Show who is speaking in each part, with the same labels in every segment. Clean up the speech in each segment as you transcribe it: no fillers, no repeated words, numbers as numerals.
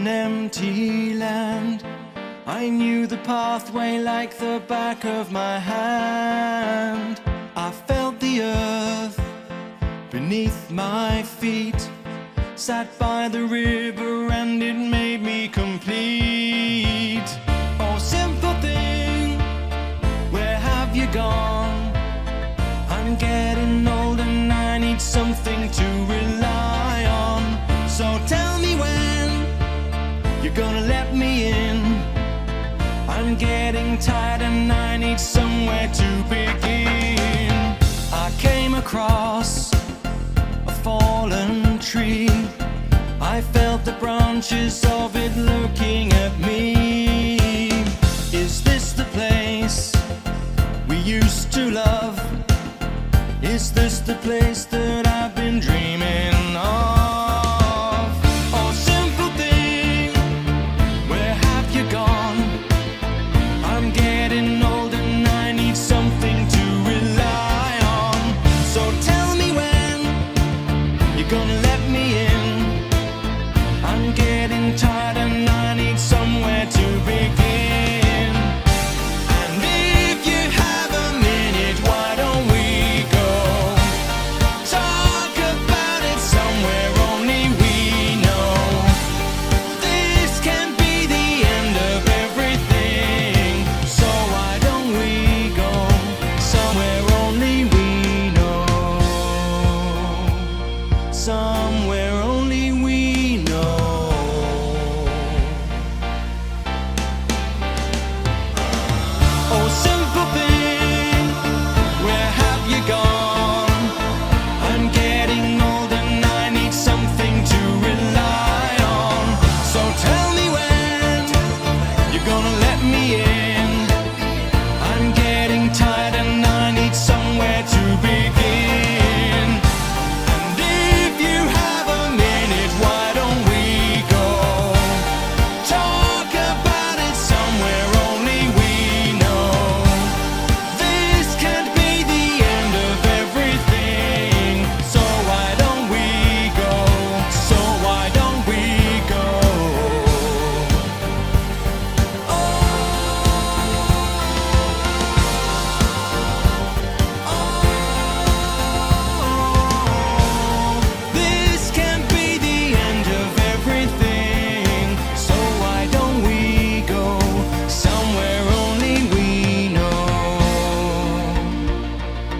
Speaker 1: an empty land. I knew the pathway like the back of my hand. I felt the earth beneath my feet, sat by the river and it made me complete. Oh, simple thing, where have you gone? I'm getting old and I need something to rely on. So tell me when you're gonna let me in. I'm getting tired and I need somewhere to begin. I came across a fallen tree. I felt the branches of it looking at me. Is this the place we used to love? Is this the place that I've been dreaming of? Oh, simple thing, where have you gone? I'm getting old and I need something to rely on. So tell me when you're gonna let me in. I'm getting tired and I need somewhere to begin. And if you have a minute, why don't we go talk about it somewhere only we know? This can be the end of everything, so why don't we go somewhere only we know? Somewhere only we know. Oh, simple thing, where have you gone? I'm getting old and I need something to rely on. So tell me when you're gonna let me in. I'm getting tired and I need somewhere to begin. And if you have a minute, why don't we go talk about it somewhere only we know? This can't be the end of everything, so why don't we go? So why don't we go? This can't be the end of everything, so why don't we go somewhere only we know?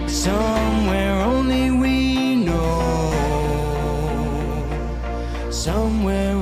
Speaker 1: Somewhere only we know. Somewhere